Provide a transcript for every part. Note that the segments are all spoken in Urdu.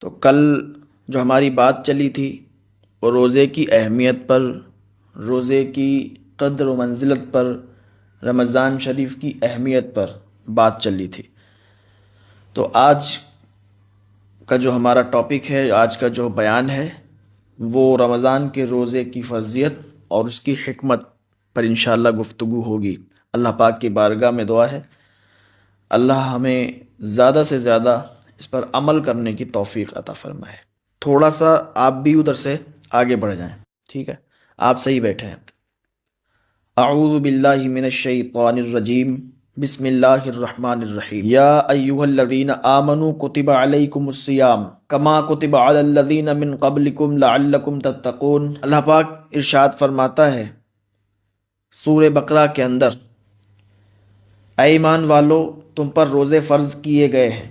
تو کل جو ہماری بات چلی تھی وہ روزے کی اہمیت پر، روزے کی قدر و منزلت پر، رمضان شریف کی اہمیت پر بات چلی تھی۔ تو آج کا جو ہمارا ٹاپک ہے، آج کا جو بیان ہے، وہ رمضان کے روزے کی فرضیت اور اس کی حکمت پر انشاءاللہ گفتگو ہوگی۔ اللہ پاک کی بارگاہ میں دعا ہے اللہ ہمیں زیادہ سے زیادہ اس پر عمل کرنے کی توفیق عطا فرمائے۔ تھوڑا سا آپ بھی ادھر سے آگے بڑھ جائیں، ٹھیک ہے؟ آپ صحیح بیٹھے ہیں۔ اعوذ باللہ من الشیطان الرجیم، بسم اللہ الرحمن الرحیم۔ یا ایہا الذین آمنوا کتب علیکم الصیام کما کتب علی الذین من قبلکم لعلکم تتقون۔ اللہ پاک ارشاد فرماتا ہے سورہ بقرہ کے اندر، اے ایمان والو تم پر روزے فرض کیے گئے ہیں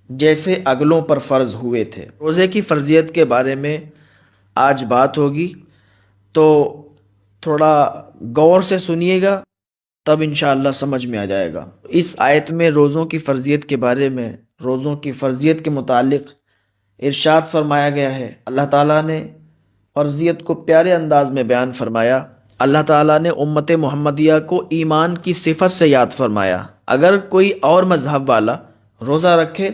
جیسے اگلوں پر فرض ہوئے تھے۔ روزے کی فرضیت کے بارے میں آج بات ہوگی، تو تھوڑا غور سے سنیے گا تب انشاءاللہ سمجھ میں آ جائے گا۔ اس آیت میں روزوں کی فرضیت کے بارے میں، روزوں کی فرضیت کے متعلق ارشاد فرمایا گیا ہے۔ اللہ تعالیٰ نے فرضیت کو پیارے انداز میں بیان فرمایا۔ اللہ تعالیٰ نے امت محمدیہ کو ایمان کی صفت سے یاد فرمایا۔ اگر کوئی اور مذہب والا روزہ رکھے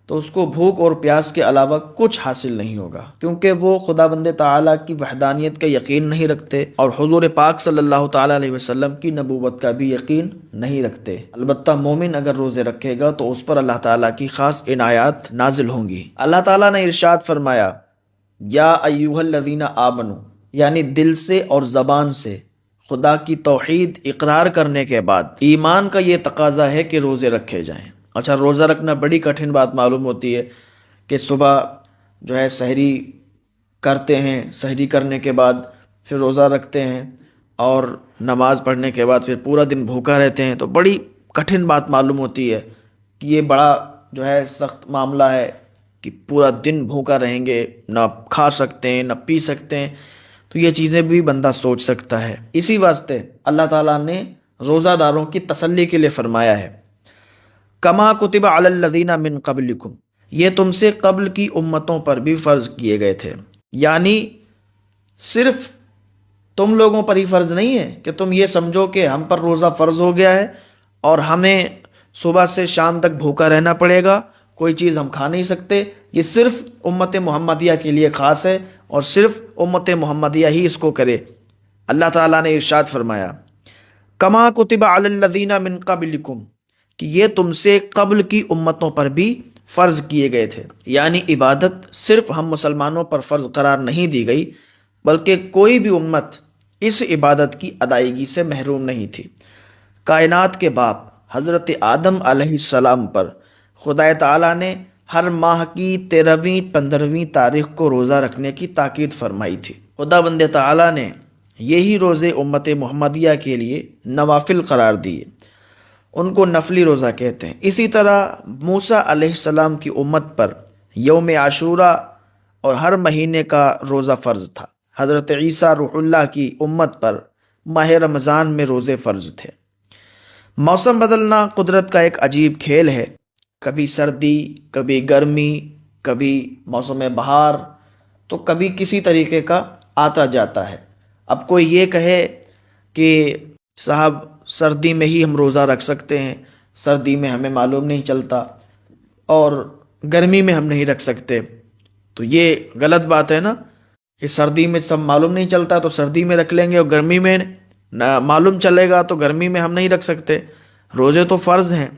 تو اس کو بھوک اور پیاس کے علاوہ کچھ حاصل نہیں ہوگا، کیونکہ وہ خدا بند تعالیٰ کی وحدانیت کا یقین نہیں رکھتے اور حضور پاک صلی اللہ تعالیٰ علیہ وسلم کی نبوت کا بھی یقین نہیں رکھتے۔ البتہ مومن اگر روزے رکھے گا تو اس پر اللہ تعالیٰ کی خاص عنایات نازل ہوں گی۔ اللہ تعالیٰ نے ارشاد فرمایا یا ایھا الذین آمنوا، یعنی دل سے اور زبان سے خدا کی توحید اقرار کرنے کے بعد ایمان کا یہ تقاضا ہے کہ روزے رکھے جائیں۔ اچھا، روزہ رکھنا بڑی کٹھن بات معلوم ہوتی ہے کہ صبح جو ہے سحری کرتے ہیں، سحری کرنے کے بعد پھر روزہ رکھتے ہیں اور نماز پڑھنے کے بعد پھر پورا دن بھوکا رہتے ہیں، تو بڑی کٹھن بات معلوم ہوتی ہے کہ یہ بڑا جو ہے سخت معاملہ ہے کہ پورا دن بھوکا رہیں گے، نہ کھا سکتے ہیں نہ پی سکتے ہیں۔ تو یہ چیزیں بھی بندہ سوچ سکتا ہے۔ اسی واسطے اللہ تعالیٰ نے روزہ داروں کی تسلی کے لیے فرمایا ہے کما کتب علی الذین من قبلکم، یہ تم سے قبل کی امتوں پر بھی فرض کیے گئے تھے۔ یعنی صرف تم لوگوں پر ہی فرض نہیں ہے کہ تم یہ سمجھو کہ ہم پر روزہ فرض ہو گیا ہے اور ہمیں صبح سے شام تک بھوکا رہنا پڑے گا، کوئی چیز ہم کھا نہیں سکتے۔ یہ صرف امت محمدیہ کے لیے خاص ہے اور صرف امت محمدیہ ہی اس کو کرے۔ اللہ تعالیٰ نے ارشاد فرمایا کما کتب علی الذین من قبلکم، کہ یہ تم سے قبل کی امتوں پر بھی فرض کیے گئے تھے۔ یعنی عبادت صرف ہم مسلمانوں پر فرض قرار نہیں دی گئی، بلکہ کوئی بھی امت اس عبادت کی ادائیگی سے محروم نہیں تھی۔ کائنات کے باپ حضرت آدم علیہ السلام پر خدا تعالیٰ نے ہر ماہ کی 13ویں 15ویں تاریخ کو روزہ رکھنے کی تاکید فرمائی تھی۔ خدا بند تعالیٰ نے یہی روزے امت محمدیہ کے لیے نوافل قرار دیے، ان کو نفلی روزہ کہتے ہیں۔ اسی طرح موسیٰ علیہ السلام کی امت پر یوم عاشوراء اور ہر مہینے کا روزہ فرض تھا۔ حضرت عیسیٰ روح اللہ کی امت پر ماہ رمضان میں روزے فرض تھے۔ موسم بدلنا قدرت کا ایک عجیب کھیل ہے، کبھی سردی، کبھی گرمی، کبھی موسم بہار، تو کبھی کسی طریقے کا آتا جاتا ہے۔ اب کوئی یہ کہے کہ صاحب سردی میں ہی ہم روزہ رکھ سکتے ہیں، سردی میں ہمیں معلوم نہیں چلتا اور گرمی میں ہم نہیں رکھ سکتے، تو یہ غلط بات ہے نا کہ سردی میں سب معلوم نہیں چلتا تو سردی میں رکھ لیں گے اور گرمی میں نہ معلوم چلے گا تو گرمی میں ہم نہیں رکھ سکتے۔ روزے تو فرض ہیں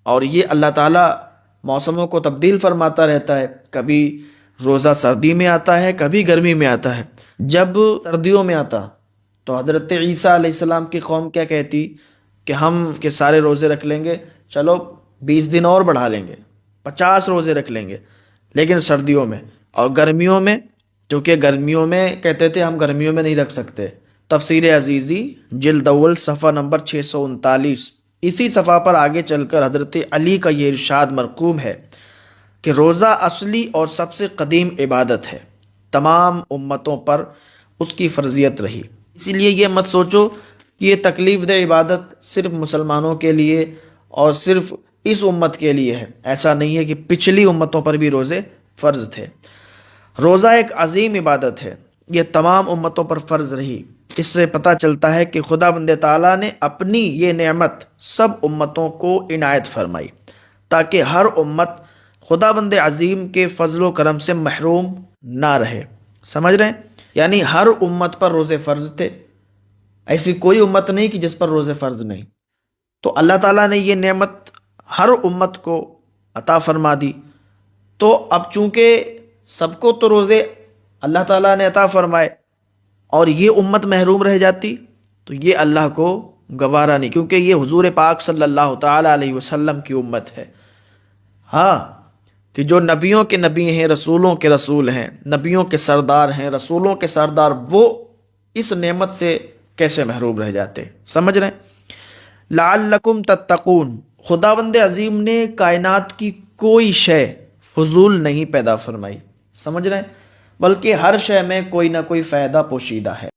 اور یہ اللہ تعالیٰ موسموں کو تبدیل فرماتا رہتا ہے، کبھی روزہ سردی میں آتا ہے کبھی گرمی میں آتا ہے۔ جب سردیوں میں آتا تو حضرت عیسیٰ علیہ السلام کی قوم کیا کہتی کہ ہم کے سارے روزے رکھ لیں گے، چلو 20 دن اور بڑھا لیں گے، 50 روزے رکھ لیں گے، لیکن سردیوں میں۔ اور گرمیوں میں، کیونکہ گرمیوں میں کہتے تھے ہم گرمیوں میں نہیں رکھ سکتے۔ تفسیر عزیزی جلد اول صفحہ نمبر 639، اسی صفحہ پر آگے چل کر حضرت علی کا یہ ارشاد مرقوم ہے کہ روزہ اصلی اور سب سے قدیم عبادت ہے، تمام امتوں پر اس کی فرضیت رہی۔ اسی لیے یہ مت سوچو کہ یہ تکلیف دہ عبادت صرف مسلمانوں کے لیے اور صرف اس امت کے لیے ہے، ایسا نہیں ہے کہ پچھلی امتوں پر بھی روزے فرض تھے۔ روزہ ایک عظیم عبادت ہے، یہ تمام امتوں پر فرض رہی۔ اس سے پتہ چلتا ہے کہ خدا بند تعالیٰ نے اپنی یہ نعمت سب امتوں کو عنایت فرمائی تاکہ ہر امت خدا بند عظیم کے فضل و کرم سے محروم نہ رہے۔ سمجھ رہے ہیں؟ یعنی ہر امت پر روزے فرض تھے، ایسی کوئی امت نہیں کہ جس پر روزے فرض نہیں۔ تو اللہ تعالیٰ نے یہ نعمت ہر امت کو عطا فرما دی، تو اب چونکہ سب کو تو روزے اللہ تعالیٰ نے عطا فرمائے اور یہ امت محروم رہ جاتی تو یہ اللہ کو گوارا نہیں، کیونکہ یہ حضور پاک صلی اللہ تعالیٰ علیہ وسلم کی امت ہے۔ ہاں، کہ جو نبیوں کے نبی ہیں، رسولوں کے رسول ہیں، نبیوں کے سردار ہیں، رسولوں کے سردار، وہ اس نعمت سے کیسے محروم رہ جاتے؟ سمجھ رہے ہیں؟ لعلکم تتقون، خداوند عظیم نے کائنات کی کوئی شے فضول نہیں پیدا فرمائی، سمجھ رہے ہیں، بلکہ ہر شے میں کوئی نہ کوئی فائدہ پوشیدہ ہے۔